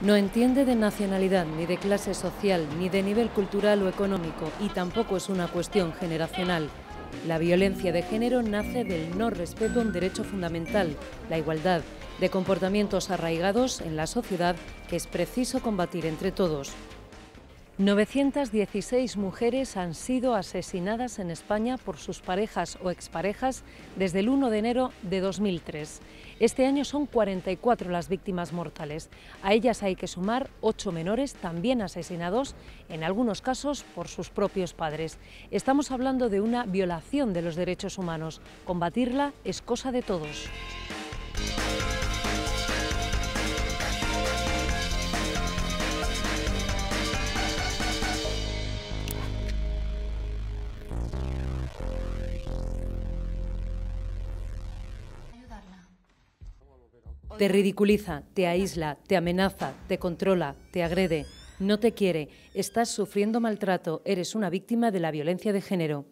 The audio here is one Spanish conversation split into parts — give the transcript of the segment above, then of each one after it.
No entiende de nacionalidad, ni de clase social, ni de nivel cultural o económico, y tampoco es una cuestión generacional. La violencia de género nace del no respeto a un derecho fundamental, la igualdad, de comportamientos arraigados en la sociedad que es preciso combatir entre todos. 916 mujeres han sido asesinadas en España por sus parejas o exparejas desde el 1 de enero de 2003. Este año son 44 las víctimas mortales. A ellas hay que sumar 8 menores también asesinados, en algunos casos por sus propios padres. Estamos hablando de una violación de los derechos humanos. Combatirla es cosa de todos. Te ridiculiza, te aísla, te amenaza, te controla, te agrede, no te quiere, estás sufriendo maltrato, eres una víctima de la violencia de género.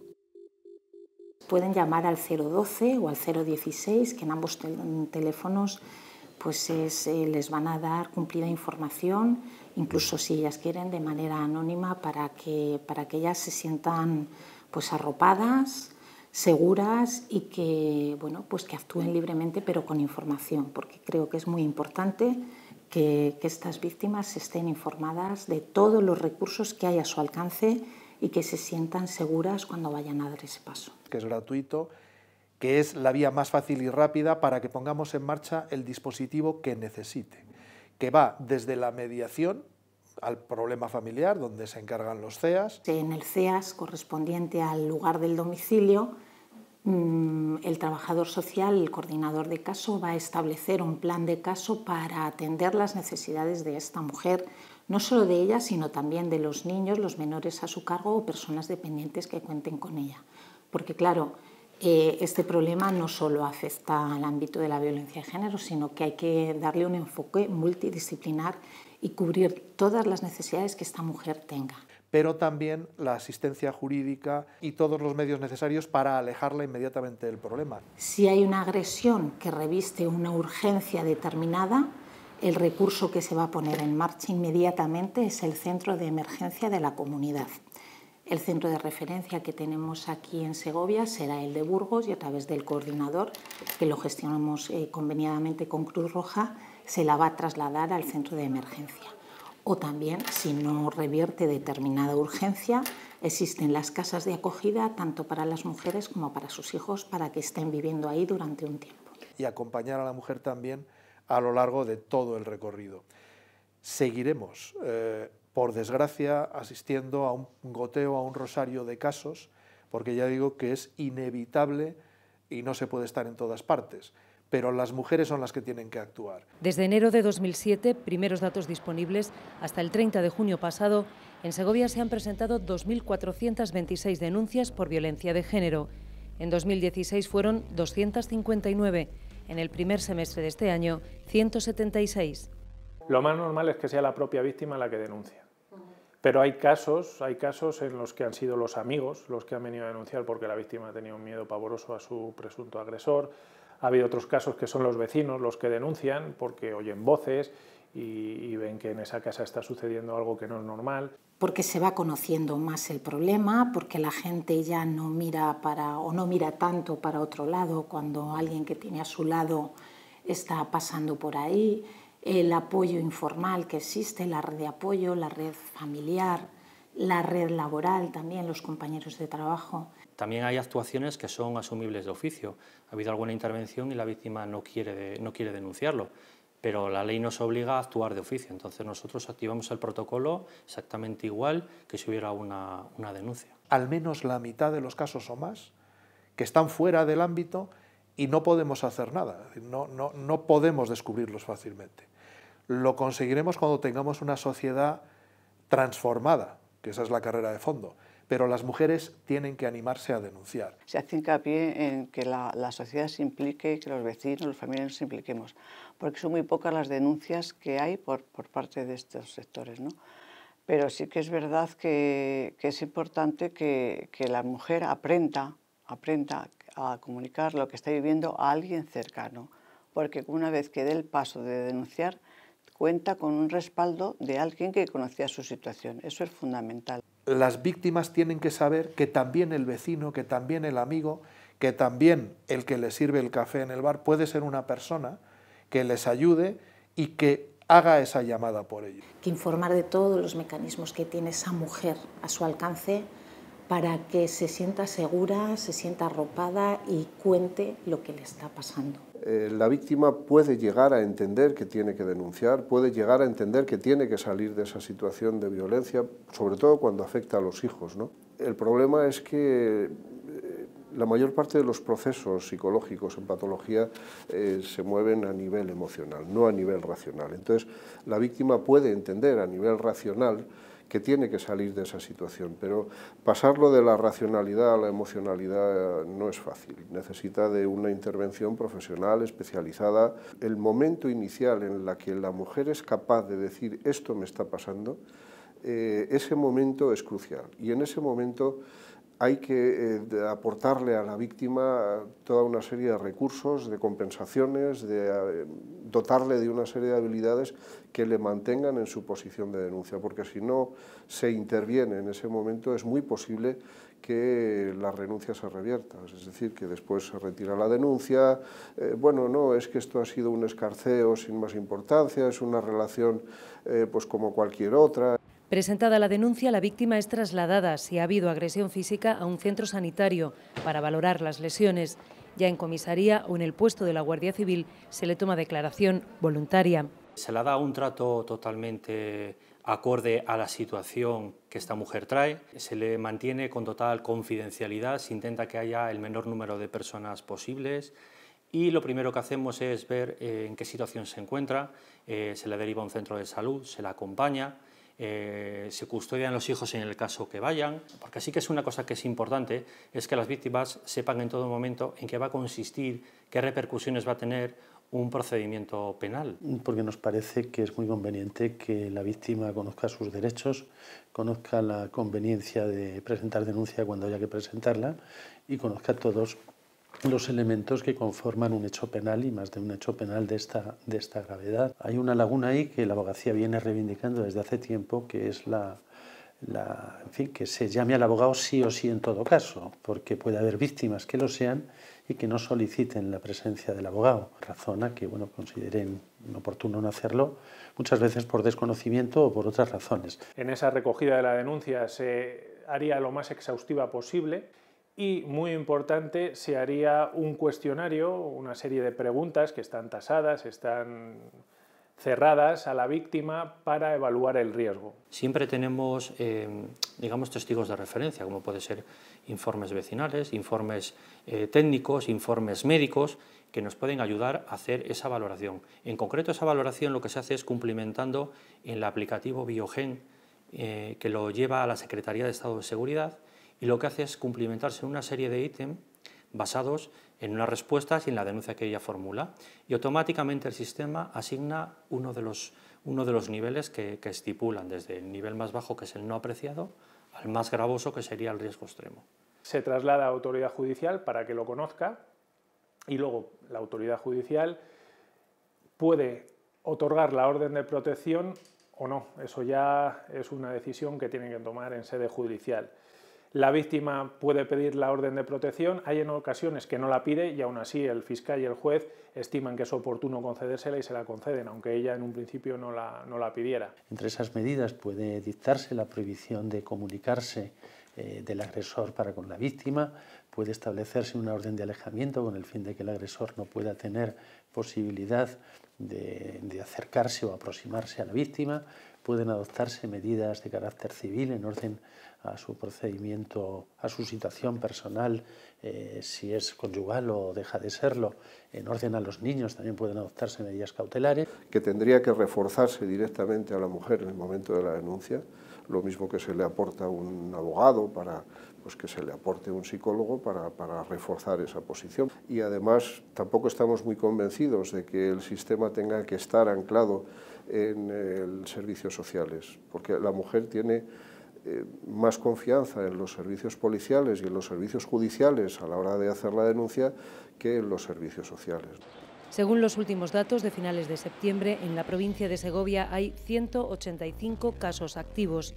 Pueden llamar al 012 o al 016, que en ambos teléfonos pues les van a dar cumplida información, incluso si ellas quieren de manera anónima, para que ellas se sientan pues arropadas, seguras y que, bueno, pues que actúen libremente pero con información, porque creo que es muy importante que estas víctimas estén informadas de todos los recursos que hay a su alcance y que se sientan seguras cuando vayan a dar ese paso. Que es gratuito, que es la vía más fácil y rápida para que pongamos en marcha el dispositivo que necesite, que va desde la mediación al problema familiar, donde se encargan los CEAS. En el CEAS, correspondiente al lugar del domicilio, el trabajador social, el coordinador de caso, va a establecer un plan de caso para atender las necesidades de esta mujer, no solo de ella, sino también de los niños, los menores a su cargo o personas dependientes que cuenten con ella. Porque claro, este problema no solo afecta al ámbito de la violencia de género, sino que hay que darle un enfoque multidisciplinar y cubrir todas las necesidades que esta mujer tenga. Pero también la asistencia jurídica y todos los medios necesarios para alejarla inmediatamente del problema. Si hay una agresión que reviste una urgencia determinada, el recurso que se va a poner en marcha inmediatamente es el centro de emergencia de la comunidad. El centro de referencia que tenemos aquí en Segovia será el de Burgos y a través del coordinador, que lo gestionamos conveniadamente con Cruz Roja, se la va a trasladar al centro de emergencia. O también, si no revierte determinada urgencia, existen las casas de acogida tanto para las mujeres como para sus hijos para que estén viviendo ahí durante un tiempo. Y acompañar a la mujer también a lo largo de todo el recorrido. Seguiremos, por desgracia, asistiendo a un goteo, a un rosario de casos, porque ya digo que es inevitable y no se puede estar en todas partes. Pero las mujeres son las que tienen que actuar. Desde enero de 2007, primeros datos disponibles, hasta el 30 de junio pasado, en Segovia se han presentado 2.426 denuncias por violencia de género. En 2016 fueron 259. En el primer semestre de este año, 176. Lo más normal es que sea la propia víctima la que denuncia. Pero hay casos en los que han sido los amigos los que han venido a denunciar porque la víctima ha tenido un miedo pavoroso a su presunto agresor. Ha habido otros casos que son los vecinos los que denuncian porque oyen voces y ven que en esa casa está sucediendo algo que no es normal. Porque se va conociendo más el problema, porque la gente ya no mira tanto para otro lado cuando alguien que tiene a su lado está pasando por ahí, el apoyo informal que existe, la red de apoyo, la red familiar, la red laboral también, los compañeros de trabajo. También hay actuaciones que son asumibles de oficio. Ha habido alguna intervención y la víctima no quiere denunciarlo, pero la ley nos obliga a actuar de oficio. Entonces nosotros activamos el protocolo exactamente igual que si hubiera una denuncia. Al menos la mitad de los casos o más que están fuera del ámbito y no podemos hacer nada, no podemos descubrirlos fácilmente. Lo conseguiremos cuando tengamos una sociedad transformada, que esa es la carrera de fondo, pero las mujeres tienen que animarse a denunciar. Se hace hincapié en que la sociedad se implique, que los vecinos, los familiares nos impliquemos, porque son muy pocas las denuncias que hay por parte de estos sectores, ¿no? Pero sí que es verdad que es importante que la mujer aprenda a comunicar lo que está viviendo a alguien cercano, porque una vez que dé el paso de denunciar, cuenta con un respaldo de alguien que conocía su situación. Eso es fundamental. Las víctimas tienen que saber que también el vecino, que también el amigo, que también el que les sirve el café en el bar puede ser una persona que les ayude y que haga esa llamada por ellos. Que informar de todos los mecanismos que tiene esa mujer a su alcance para que se sienta segura, se sienta arropada y cuente lo que le está pasando. La víctima puede llegar a entender que tiene que denunciar, puede llegar a entender que tiene que salir de esa situación de violencia, sobre todo cuando afecta a los hijos, ¿no? El problema es que la mayor parte de los procesos psicológicos en patología se mueven a nivel emocional, no a nivel racional. Entonces, la víctima puede entender a nivel racional que tiene que salir de esa situación, pero pasarlo de la racionalidad a la emocionalidad no es fácil, necesita de una intervención profesional especializada. El momento inicial en el que la mujer es capaz de decir esto me está pasando, ese momento es crucial y en ese momento hay que aportarle a la víctima toda una serie de recursos, de compensaciones, de dotarle de una serie de habilidades que le mantengan en su posición de denuncia, porque si no se interviene en ese momento es muy posible que la renuncia se revierta, es decir, que después se retira la denuncia, bueno, no, es que esto ha sido un escarceo sin más importancia, es una relación pues como cualquier otra. Presentada la denuncia, la víctima es trasladada, si ha habido agresión física, a un centro sanitario para valorar las lesiones. Ya en comisaría o en el puesto de la Guardia Civil se le toma declaración voluntaria. Se le da un trato totalmente acorde a la situación que esta mujer trae, se le mantiene con total confidencialidad, se intenta que haya el menor número de personas posibles y lo primero que hacemos es ver en qué situación se encuentra, se le deriva a un centro de salud, se la acompaña, se custodian los hijos en el caso que vayan, porque sí que es una cosa que es importante, es que las víctimas sepan en todo momento en qué va a consistir, qué repercusiones va a tener un procedimiento penal. Porque nos parece que es muy conveniente que la víctima conozca sus derechos, conozca la conveniencia de presentar denuncia cuando haya que presentarla y conozca todos los elementos que conforman un hecho penal y más de un hecho penal de esta gravedad. Hay una laguna ahí que la abogacía viene reivindicando desde hace tiempo, que es en fin, que se llame al abogado sí o sí en todo caso, porque puede haber víctimas que lo sean y que no soliciten la presencia del abogado, razón a que consideren inoportuno no hacerlo, muchas veces por desconocimiento o por otras razones. En esa recogida de la denuncia se haría lo más exhaustiva posible y, muy importante, se haría un cuestionario, una serie de preguntas que están tasadas, están cerradas a la víctima para evaluar el riesgo. Siempre tenemos, digamos, testigos de referencia, como puede ser informes vecinales, informes técnicos, informes médicos, que nos pueden ayudar a hacer esa valoración. En concreto, esa valoración lo que se hace es cumplimentando en el aplicativo Biogen, que lo lleva a la Secretaría de Estado de Seguridad, y lo que hace es cumplimentarse en una serie de ítems basados en unas respuestas y en la denuncia que ella formula, y automáticamente el sistema asigna uno de los niveles que estipulan, desde el nivel más bajo, que es el no apreciado, al más gravoso, que sería el riesgo extremo. Se traslada a la autoridad judicial para que lo conozca y luego la autoridad judicial puede otorgar la orden de protección o no. Eso ya es una decisión que tienen que tomar en sede judicial. La víctima puede pedir la orden de protección, hay en ocasiones que no la pide y aún así el fiscal y el juez estiman que es oportuno concedérsela y se la conceden, aunque ella en un principio no la pidiera. Entre esas medidas puede dictarse la prohibición de comunicarse del agresor para con la víctima, puede establecerse una orden de alejamiento con el fin de que el agresor no pueda tener posibilidad de acercarse o aproximarse a la víctima, pueden adoptarse medidas de carácter civil en orden a su procedimiento, a su situación personal, si es conyugal o deja de serlo, en orden a los niños también pueden adoptarse medidas cautelares. Que tendría que reforzarse directamente a la mujer en el momento de la denuncia, lo mismo que se le aporta un abogado para que se le aporte un psicólogo para reforzar esa posición. Y además tampoco estamos muy convencidos de que el sistema tenga que estar anclado en servicios sociales, porque la mujer tiene más confianza en los servicios policiales y en los servicios judiciales a la hora de hacer la denuncia que en los servicios sociales. Según los últimos datos de finales de septiembre, en la provincia de Segovia hay 185 casos activos.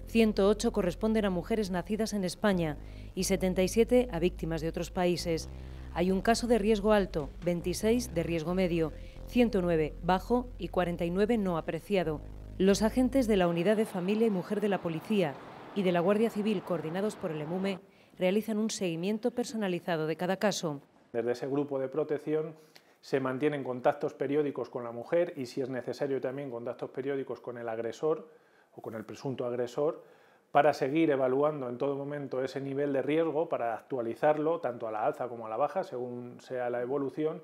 108 corresponden a mujeres nacidas en España y 77 a víctimas de otros países. Hay un caso de riesgo alto, 26 de riesgo medio, 109 bajo y 49 no apreciado. Los agentes de la Unidad de Familia y Mujer de la Policía y de la Guardia Civil, coordinados por el EMUME, realizan un seguimiento personalizado de cada caso. Desde ese grupo de protección se mantienen contactos periódicos con la mujer y, si es necesario, también contactos periódicos con el agresor o con el presunto agresor, para seguir evaluando en todo momento ese nivel de riesgo, para actualizarlo tanto a la alza como a la baja, según sea la evolución,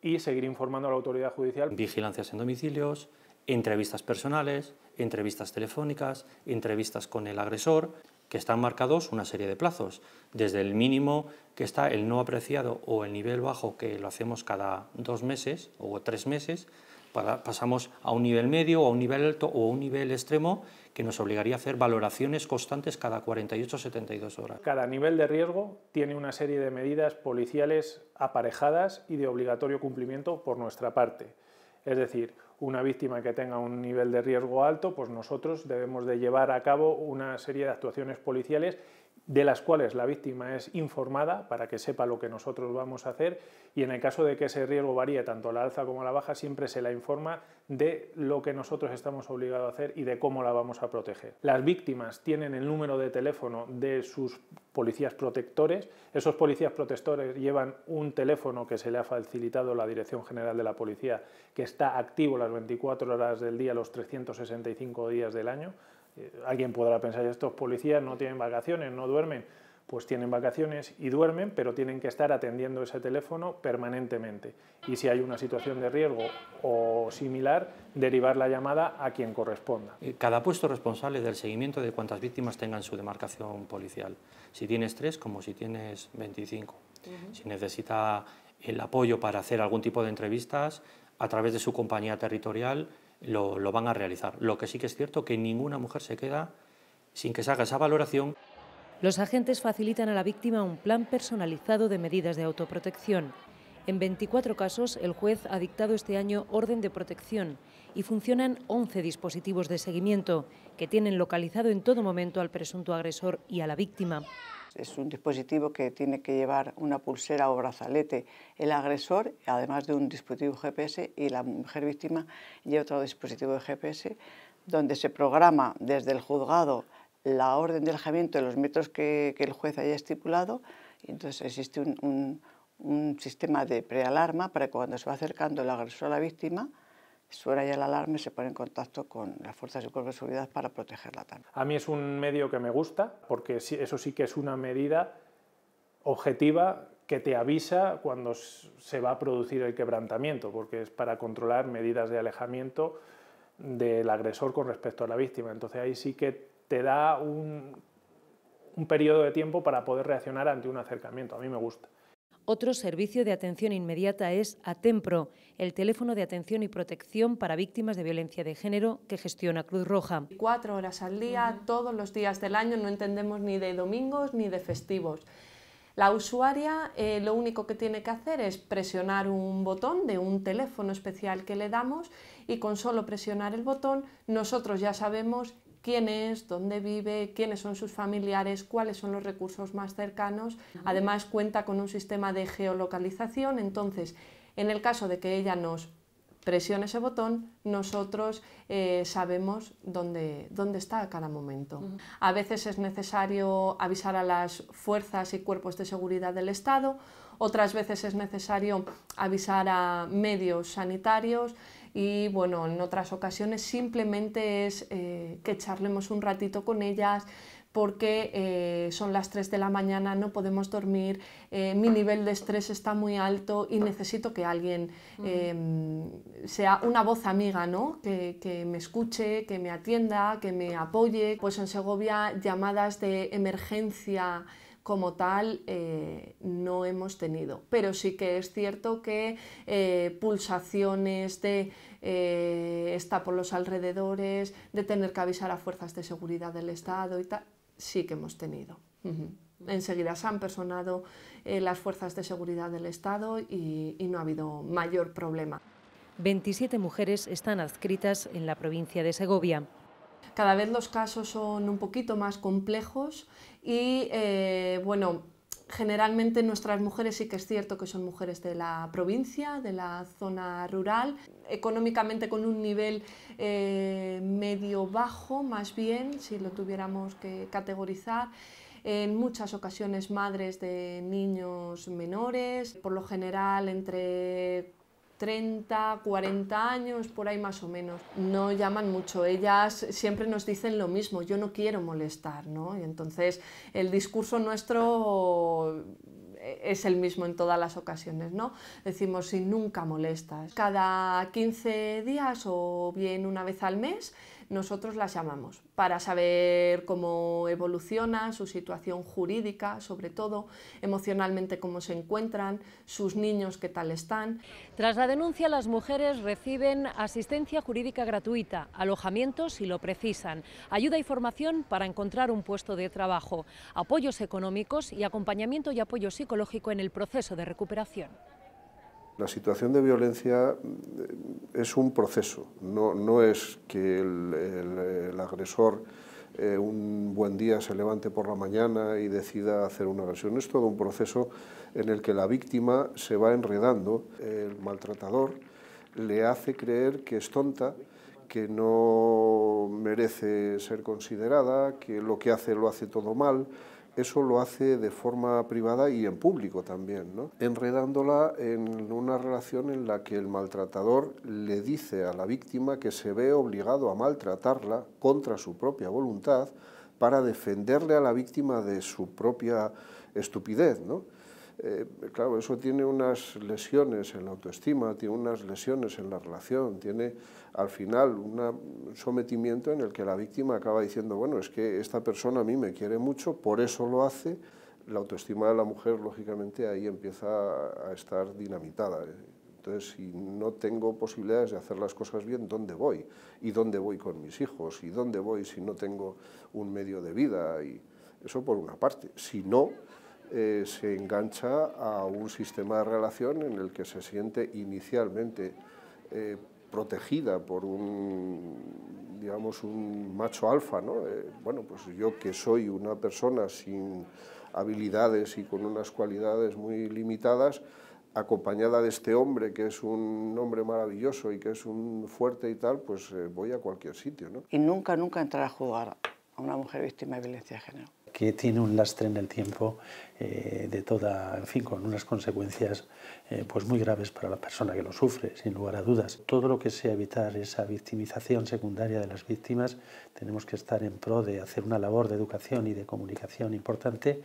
y seguir informando a la autoridad judicial. Vigilancias en domicilios, entrevistas personales, entrevistas telefónicas, entrevistas con el agresor, que están marcados una serie de plazos, desde el mínimo, que está el no apreciado, o el nivel bajo, que lo hacemos cada 2 meses o 3 meses, pasamos a un nivel medio, o a un nivel alto o a un nivel extremo, que nos obligaría a hacer valoraciones constantes cada 48 o 72 horas. Cada nivel de riesgo tiene una serie de medidas policiales aparejadas y de obligatorio cumplimiento por nuestra parte. Es decir, una víctima que tenga un nivel de riesgo alto, pues nosotros debemos de llevar a cabo una serie de actuaciones policiales de las cuales la víctima es informada para que sepa lo que nosotros vamos a hacer, y en el caso de que ese riesgo varíe tanto a la alza como a la baja, siempre se la informa de lo que nosotros estamos obligados a hacer y de cómo la vamos a proteger. Las víctimas tienen el número de teléfono de sus policías protectores. Esos policías protectores llevan un teléfono que se le ha facilitado la Dirección General de la Policía, que está activo las 24 horas del día, los 365 días del año. Alguien podrá pensar, estos policías no tienen vacaciones, no duermen. Pues tienen vacaciones y duermen, pero tienen que estar atendiendo ese teléfono permanentemente. Y si hay una situación de riesgo o similar, derivar la llamada a quien corresponda. Cada puesto responsable del seguimiento de cuántas víctimas tenga en su demarcación policial. Si tienes 3, como si tienes 25. Si necesita el apoyo para hacer algún tipo de entrevistas, a través de su compañía territorial, lo van a realizar. Lo que sí que es cierto que ninguna mujer se queda sin que se haga esa valoración. Los agentes facilitan a la víctima un plan personalizado de medidas de autoprotección. En 24 casos, el juez ha dictado este año orden de protección y funcionan 11 dispositivos de seguimiento que tienen localizado en todo momento al presunto agresor y a la víctima. Es un dispositivo que tiene que llevar una pulsera o brazalete el agresor, además de un dispositivo GPS, y la mujer víctima lleva otro dispositivo de GPS, donde se programa desde el juzgado la orden de alejamiento de los metros que el juez haya estipulado, y entonces existe un sistema de prealarma para que cuando se va acercando el agresor a la víctima, suena ya la alarma y se pone en contacto con las fuerzas y cuerpos de seguridad para protegerla también. A mí es un medio que me gusta, porque eso sí que es una medida objetiva que te avisa cuando se va a producir el quebrantamiento, porque es para controlar medidas de alejamiento del agresor con respecto a la víctima. Entonces ahí sí que te da un periodo de tiempo para poder reaccionar ante un acercamiento. A mí me gusta. Otro servicio de atención inmediata es Atempro, el teléfono de atención y protección para víctimas de violencia de género que gestiona Cruz Roja. 4 horas al día, todos los días del año, no entendemos ni de domingos ni de festivos. La usuaria lo único que tiene que hacer es presionar un botón de un teléfono especial que le damos, y con solo presionar el botón nosotros ya sabemos quién es, dónde vive, quiénes son sus familiares, cuáles son los recursos más cercanos. Además cuenta con un sistema de geolocalización, entonces en el caso de que ella nos presione ese botón, nosotros sabemos dónde está a cada momento. A veces es necesario avisar a las fuerzas y cuerpos de seguridad del Estado, otras veces es necesario avisar a medios sanitarios, y bueno, en otras ocasiones simplemente es que charlemos un ratito con ellas, porque son las 3 de la mañana, no podemos dormir, mi nivel de estrés está muy alto y necesito que alguien sea una voz amiga, ¿no? Que me escuche, que me atienda, que me apoye. Pues en Segovia llamadas de emergencia como tal no hemos tenido, pero sí que es cierto que pulsaciones de estar por los alrededores, de tener que avisar a fuerzas de seguridad del Estado y tal, sí que hemos tenido. Enseguida se han personado las fuerzas de seguridad del Estado y no ha habido mayor problema. 27 mujeres están adscritas en la provincia de Segovia. Cada vez los casos son un poquito más complejos y, bueno, generalmente nuestras mujeres sí que es cierto que son mujeres de la provincia, de la zona rural, económicamente con un nivel medio-bajo, más bien, si lo tuviéramos que categorizar. En muchas ocasiones madres de niños menores, por lo general entre 30, 40 años, por ahí más o menos. No llaman mucho, ellas siempre nos dicen lo mismo, yo no quiero molestar, ¿no? Y entonces el discurso nuestro es el mismo en todas las ocasiones, ¿no? Decimos, si nunca molestas. Cada 15 días o bien una vez al mes, nosotros las llamamos para saber cómo evoluciona su situación jurídica, sobre todo, emocionalmente cómo se encuentran, sus niños qué tal están. Tras la denuncia, las mujeres reciben asistencia jurídica gratuita, alojamiento si lo precisan, ayuda y formación para encontrar un puesto de trabajo, apoyos económicos y acompañamiento y apoyo psicológico en el proceso de recuperación. La situación de violencia es un proceso, no es que el agresor un buen día se levante por la mañana y decida hacer una agresión. Es todo un proceso en el que la víctima se va enredando. El maltratador le hace creer que es tonta, que no merece ser considerada, que lo que hace lo hace todo mal. Eso lo hace de forma privada y en público también, ¿no? Enredándola en una relación en la que el maltratador le dice a la víctima que se ve obligado a maltratarla contra su propia voluntad para defenderle a la víctima de su propia estupidez, ¿no? Claro, eso tiene unas lesiones en la autoestima, tiene unas lesiones en la relación, tiene al final un sometimiento en el que la víctima acaba diciendo, bueno, es que esta persona a mí me quiere mucho, por eso lo hace. La autoestima de la mujer, lógicamente, ahí empieza a estar dinamitada. Entonces, si no tengo posibilidades de hacer las cosas bien, ¿dónde voy? ¿Y dónde voy con mis hijos? ¿Y dónde voy si no tengo un medio de vida? Y eso por una parte. Si no, se engancha a un sistema de relación en el que se siente inicialmente protegida por digamos, un macho alfa, ¿no? Bueno, pues yo que soy una persona sin habilidades y con unas cualidades muy limitadas, acompañada de este hombre que es un hombre maravilloso y que es un fuerte y tal, pues voy a cualquier sitio, ¿no? Y nunca entrar a juzgar a una mujer víctima de violencia de género. Que tiene un lastre en el tiempo de toda, en fin, con unas consecuencias pues muy graves para la persona que lo sufre, sin lugar a dudas. Todo lo que sea evitar esa victimización secundaria de las víctimas, tenemos que estar en pro de hacer una labor de educación y de comunicación importante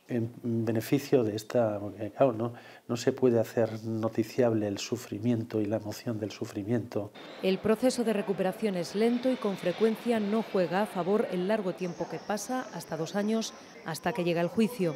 en beneficio de esta, porque claro, no se puede hacer noticiable el sufrimiento y la emoción del sufrimiento. El proceso de recuperación es lento y con frecuencia no juega a favor el largo tiempo que pasa, hasta 2 años, hasta que llega el juicio.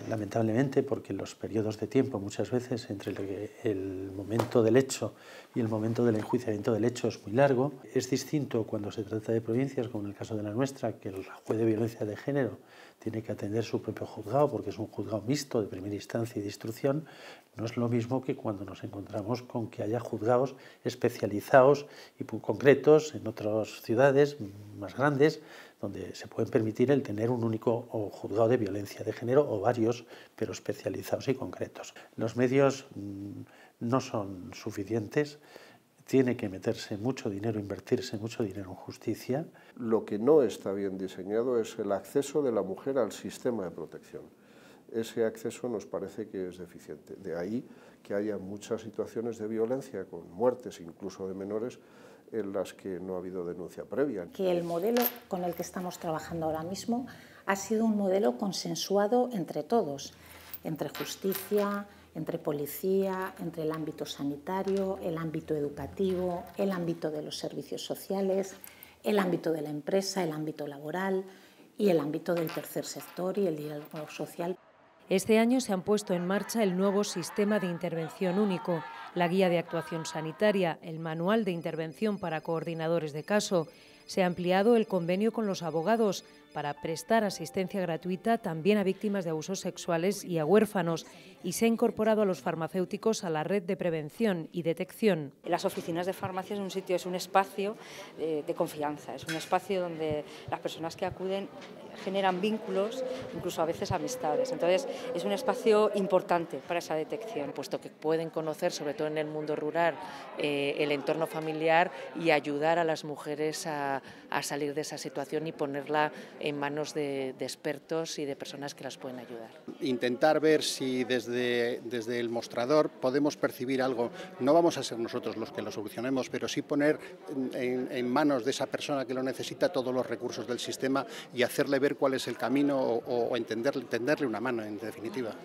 Lamentablemente, porque los periodos de tiempo muchas veces entre el momento del hecho y el momento del enjuiciamiento del hecho es muy largo. Es distinto cuando se trata de provincias, como en el caso de la nuestra, que el juez de violencia de género tiene que atender su propio juzgado, porque es un juzgado mixto de primera instancia y de instrucción. No es lo mismo que cuando nos encontramos con que haya juzgados especializados y concretos en otras ciudades más grandes, donde se puede permitir el tener un único juzgado de violencia de género o varios, pero especializados y concretos. Los medios no son suficientes, tiene que meterse mucho dinero, invertirse mucho dinero en justicia. Lo que no está bien diseñado es el acceso de la mujer al sistema de protección. Ese acceso nos parece que es deficiente. De ahí que haya muchas situaciones de violencia, con muertes incluso de menores, en las que no ha habido denuncia previa. Que el modelo con el que estamos trabajando ahora mismo ha sido un modelo consensuado entre todos, entre justicia, entre policía, entre el ámbito sanitario, el ámbito educativo, el ámbito de los servicios sociales, el ámbito de la empresa, el ámbito laboral y el ámbito del tercer sector y el diálogo social. Este año se han puesto en marcha el nuevo sistema de intervención único. la guía de actuación sanitaria, el manual de intervención para coordinadores de caso. Se ha ampliado el convenio con los abogados para prestar asistencia gratuita también a víctimas de abusos sexuales y a huérfanos, y se ha incorporado a los farmacéuticos a la red de prevención y detección. Las oficinas de farmacia es un espacio de confianza, es un espacio donde las personas que acuden generan vínculos, incluso a veces amistades. Entonces es un espacio importante para esa detección. Puesto que pueden conocer, sobre todo en el mundo rural, el entorno familiar y ayudar a las mujeres a salir de esa situación y ponerla en manos de expertos y de personas que las pueden ayudar. Intentar ver si desde el mostrador podemos percibir algo. No vamos a ser nosotros los que lo solucionemos, pero sí poner en manos de esa persona que lo necesita todos los recursos del sistema y hacerle ver cuál es el camino o tenderle una mano, en definitiva.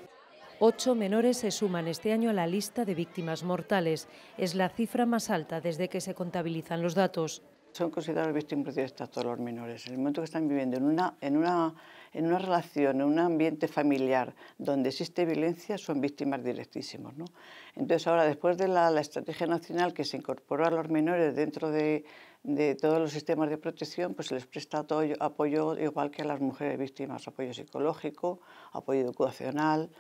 8 menores se suman este año a la lista de víctimas mortales. Es la cifra más alta desde que se contabilizan los datos. Son considerados víctimas directas todos los menores. En el momento que están viviendo en una relación, en un ambiente familiar donde existe violencia, son víctimas directísimos, ¿no? Entonces ahora, después de la estrategia nacional que se incorporó a los menores dentro de todos los sistemas de protección, pues se les presta todo apoyo igual que a las mujeres víctimas, apoyo psicológico, apoyo educacional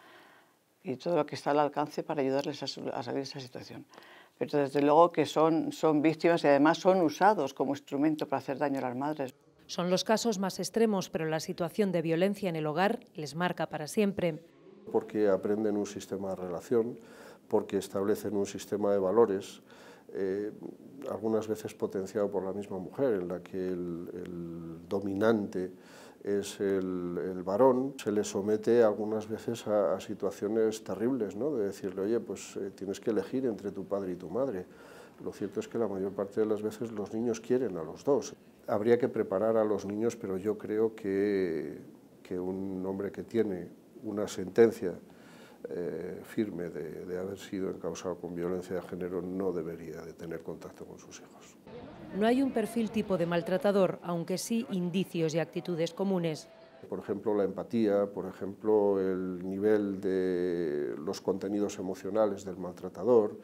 y todo lo que está al alcance para ayudarles a salir de esa situación. Pero desde luego que son víctimas y además son usados como instrumento para hacer daño a las madres. Son los casos más extremos, pero la situación de violencia en el hogar les marca para siempre. Porque aprenden un sistema de relación, porque establecen un sistema de valores, algunas veces potenciado por la misma mujer, en la que el dominante es el varón, se le somete algunas veces a situaciones terribles, ¿no? De decirle, oye, pues tienes que elegir entre tu padre y tu madre. Lo cierto es que la mayor parte de las veces los niños quieren a los dos. Habría que preparar a los niños, pero yo creo que un hombre que tiene una sentencia firme de haber sido encausado con violencia de género no debería de tener contacto con sus hijos. No hay un perfil tipo de maltratador, aunque sí indicios y actitudes comunes. Por ejemplo, la empatía, por ejemplo, el nivel de los contenidos emocionales del maltratador,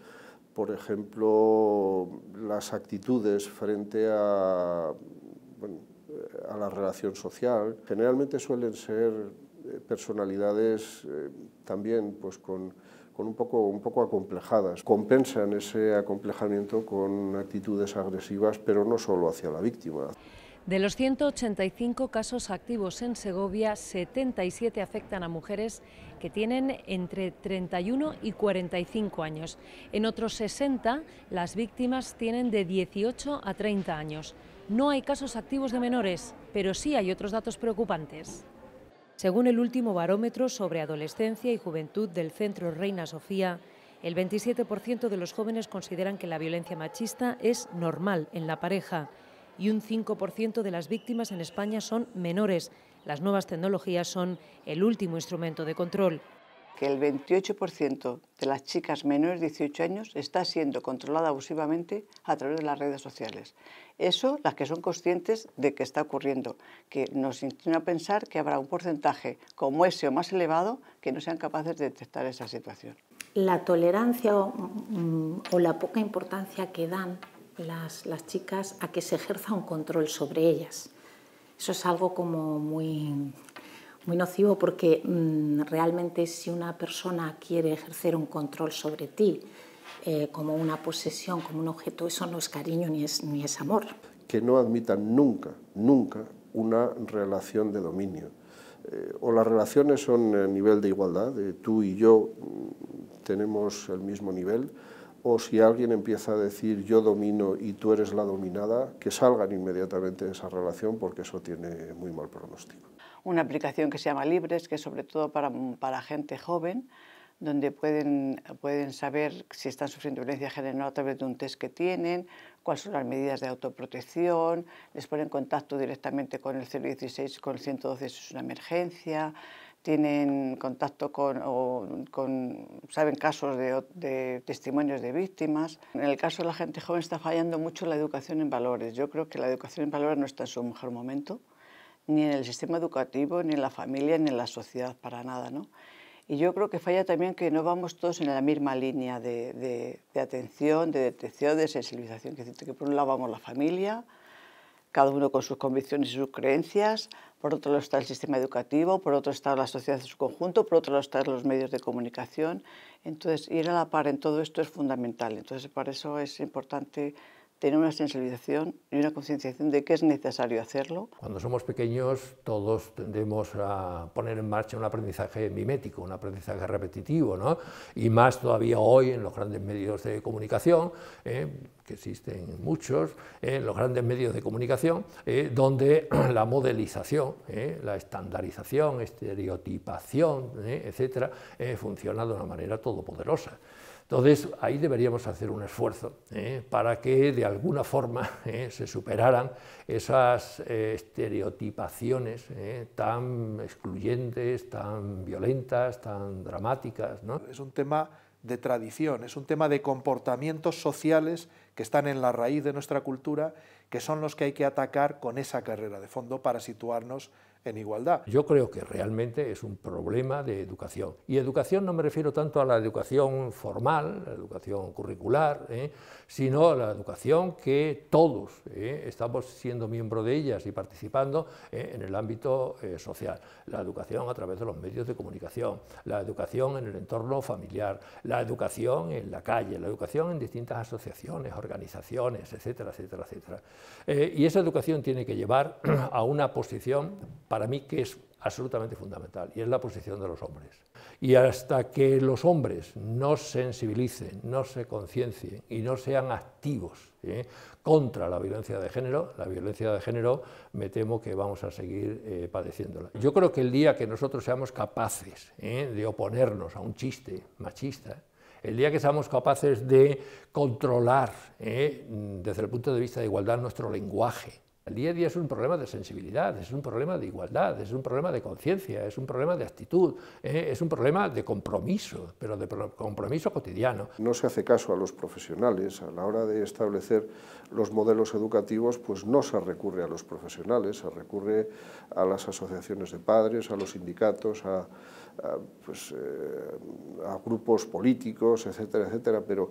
por ejemplo, las actitudes frente a la relación social. Generalmente suelen ser personalidades también pues, con un poco acomplejadas. Compensan ese acomplejamiento con actitudes agresivas, pero no solo hacia la víctima. De los 185 casos activos en Segovia, 77 afectan a mujeres que tienen entre 31 y 45 años. En otros 60, las víctimas tienen de 18 a 30 años. No hay casos activos de menores, pero sí hay otros datos preocupantes. Según el último barómetro sobre adolescencia y juventud del Centro Reina Sofía, el 27% de los jóvenes consideran que la violencia machista es normal en la pareja y un 5% de las víctimas en España son menores. Las nuevas tecnologías son el último instrumento de control. Que el 28% de las chicas menores de 18 años está siendo controlada abusivamente a través de las redes sociales. Eso, las que son conscientes de que está ocurriendo, que nos inclina a pensar que habrá un porcentaje como ese o más elevado que no sean capaces de detectar esa situación. La tolerancia o la poca importancia que dan las chicas a que se ejerza un control sobre ellas. Eso es algo como muy nocivo porque realmente si una persona quiere ejercer un control sobre ti como una posesión, como un objeto, eso no es cariño ni es amor. Que no admitan nunca una relación de dominio. O las relaciones son a nivel de igualdad, de tú y yo tenemos el mismo nivel, o si alguien empieza a decir yo domino y tú eres la dominada, que salgan inmediatamente de esa relación porque eso tiene muy mal pronóstico. Una aplicación que se llama Libres, que es sobre todo para gente joven, donde pueden saber si están sufriendo violencia de género a través de un test que tienen, cuáles son las medidas de autoprotección, les ponen en contacto directamente con el 016, con el 112 si es una emergencia, tienen contacto saben casos de testimonios de víctimas. En el caso de la gente joven está fallando mucho la educación en valores. Yo creo que la educación en valores no está en su mejor momento, ni en el sistema educativo, ni en la familia, ni en la sociedad, para nada, ¿no? Y yo creo que falla también que no vamos todos en la misma línea de atención, de detección, de sensibilización. Que por un lado vamos la familia, cada uno con sus convicciones y sus creencias, por otro lado está el sistema educativo, por otro está la sociedad en su conjunto, por otro lado están los medios de comunicación. Entonces, ir a la par en todo esto es fundamental. Entonces, para eso es importante tener una sensibilización y una concienciación de que es necesario hacerlo. Cuando somos pequeños todos tendemos a poner en marcha un aprendizaje mimético, un aprendizaje repetitivo, ¿no? Y más todavía hoy en los grandes medios de comunicación, que existen muchos, en los grandes medios de comunicación, donde la modelización, la estandarización, estereotipación, etcétera, funciona de una manera todopoderosa. Entonces, ahí deberíamos hacer un esfuerzo para que de alguna forma se superaran esas estereotipaciones tan excluyentes, tan violentas, tan dramáticas, ¿no? Es un tema de tradición, es un tema de comportamientos sociales que están en la raíz de nuestra cultura, que son los que hay que atacar con esa carrera de fondo para situarnos en igualdad. Yo creo que realmente es un problema de educación. Y educación no me refiero tanto a la educación formal, la educación curricular, sino a la educación que todos estamos siendo miembros de ellas y participando en el ámbito social. La educación a través de los medios de comunicación, la educación en el entorno familiar, la educación en la calle, la educación en distintas asociaciones, organizaciones, etcétera, etcétera, etcétera. Y esa educación tiene que llevar a una posición, para mí, que es absolutamente fundamental, y es la posición de los hombres. Y hasta que los hombres no sensibilicen, no se conciencien y no sean activos contra la violencia de género, me temo que vamos a seguir padeciéndola. Yo creo que el día que nosotros seamos capaces de oponernos a un chiste machista, el día que seamos capaces de controlar desde el punto de vista de igualdad nuestro lenguaje, el día a día es un problema de sensibilidad, es un problema de igualdad, es un problema de conciencia, es un problema de actitud, es un problema de compromiso, pero de compromiso cotidiano. No se hace caso a los profesionales. A la hora de establecer los modelos educativos, pues no se recurre a los profesionales, se recurre a las asociaciones de padres, a los sindicatos, a grupos políticos, etcétera, etcétera, pero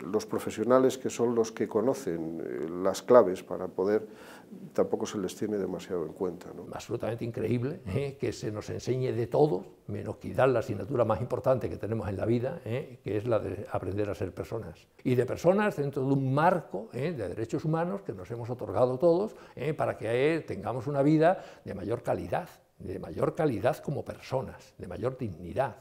los profesionales, que son los que conocen las claves para poder, tampoco se les tiene demasiado en cuenta, ¿no? Absolutamente increíble que se nos enseñe de todo, menos quizás la asignatura más importante que tenemos en la vida, que es la de aprender a ser personas. Y de personas dentro de un marco de derechos humanos que nos hemos otorgado todos para que tengamos una vida de mayor calidad como personas, de mayor dignidad.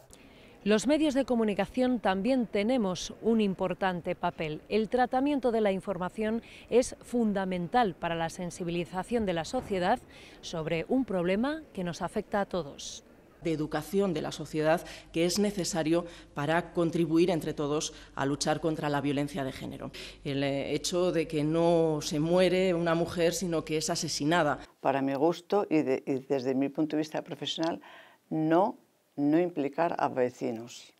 Los medios de comunicación también tenemos un importante papel. El tratamiento de la información es fundamental para la sensibilización de la sociedad sobre un problema que nos afecta a todos. De educación de la sociedad que es necesario para contribuir entre todos a luchar contra la violencia de género. El hecho de que no se muere una mujer, sino que es asesinada. Para mi gusto y desde mi punto de vista profesional, no implicar a vecinos,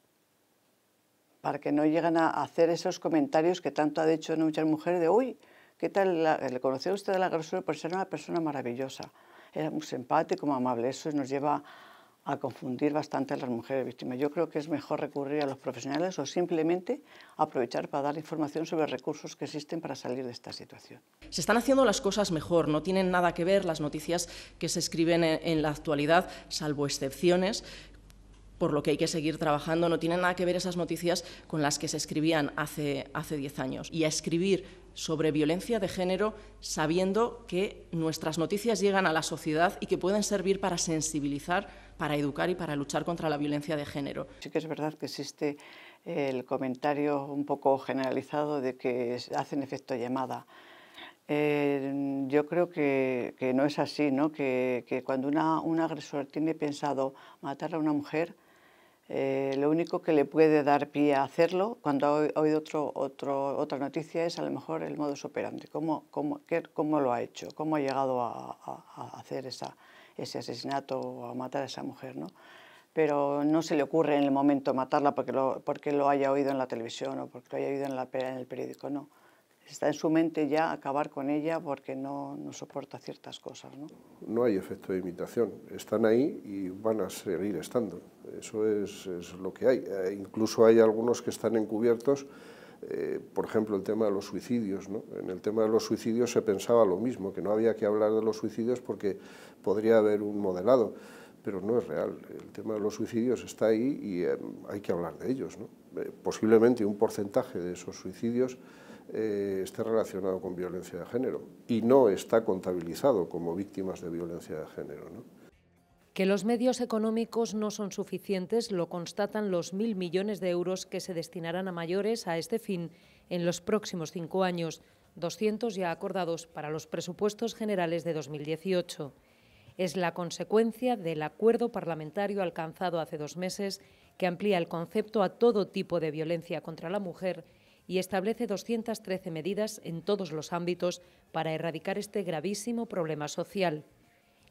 para que no lleguen a hacer esos comentarios que tanto ha dicho muchas mujeres de «Uy, ¿qué tal? ¿Le conoció usted al agresor? Pues era una persona maravillosa, era muy simpático, muy amable». Eso nos lleva a confundir bastante a las mujeres víctimas. Yo creo que es mejor recurrir a los profesionales o simplemente aprovechar para dar información sobre recursos que existen para salir de esta situación. Se están haciendo las cosas mejor, no tienen nada que ver las noticias que se escriben en la actualidad, salvo excepciones, por lo que hay que seguir trabajando. No tienen nada que ver esas noticias con las que se escribían hace 10 años. Y a escribir sobre violencia de género sabiendo que nuestras noticias llegan a la sociedad y que pueden servir para sensibilizar, para educar y para luchar contra la violencia de género. Sí que es verdad que existe el comentario un poco generalizado de que hacen efecto llamada. Yo creo que no es así, ¿no? Que cuando un agresor tiene pensado matar a una mujer, lo único que le puede dar pie a hacerlo, cuando ha oído otra noticia, es a lo mejor el modus operandi, cómo lo ha hecho, cómo ha llegado a hacer ese asesinato o a matar a esa mujer, ¿no? Pero no se le ocurre en el momento matarla porque lo haya oído en la televisión o porque lo haya oído en el periódico, no. está en su mente ya acabar con ella porque no soporta ciertas cosas, ¿no? No hay efecto de imitación, están ahí y van a seguir estando, eso es lo que hay. Incluso hay algunos que están encubiertos, por ejemplo el tema de los suicidios, ¿no? En el tema de los suicidios se pensaba lo mismo, que no había que hablar de los suicidios porque podría haber un modelado, pero no es real, el tema de los suicidios está ahí y hay que hablar de ellos, ¿no? Posiblemente un porcentaje de esos suicidios esté relacionado con violencia de género y no está contabilizado como víctimas de violencia de género, ¿no? Que los medios económicos no son suficientes lo constatan los 1.000 millones de euros que se destinarán a mayores a este fin en los próximos 5 años, 200 ya acordados para los presupuestos generales de 2018. Es la consecuencia del acuerdo parlamentario alcanzado hace 2 meses que amplía el concepto a todo tipo de violencia contra la mujer y establece 213 medidas en todos los ámbitos para erradicar este gravísimo problema social.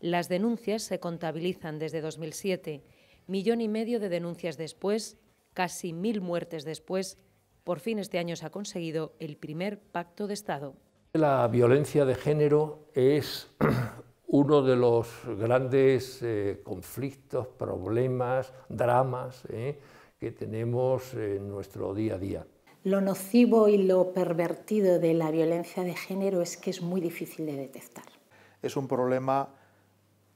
Las denuncias se contabilizan desde 2007, 1,5 millones de denuncias después, casi 1.000 muertes después. Por fin este año se ha conseguido el primer pacto de Estado. La violencia de género es uno de los grandes conflictos, problemas, dramas que tenemos en nuestro día a día. Lo nocivo y lo pervertido de la violencia de género es que es muy difícil de detectar. Es un problema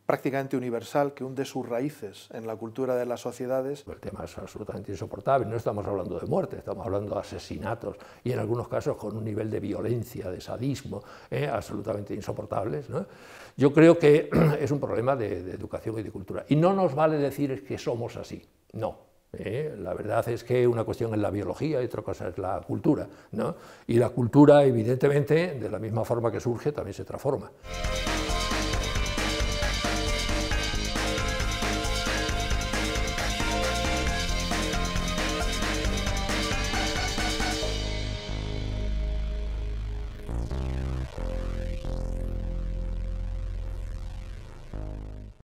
prácticamente universal que hunde sus raíces en la cultura de las sociedades. El tema es absolutamente insoportable, no estamos hablando de muerte, estamos hablando de asesinatos y en algunos casos con un nivel de violencia, de sadismo, absolutamente insoportables, ¿no? Yo creo que es un problema de educación y de cultura. Y no nos vale decir que somos así, no. La verdad es que una cuestión es la biología y otra cosa es la cultura, ¿no? Y la cultura, evidentemente, de la misma forma que surge, también se transforma.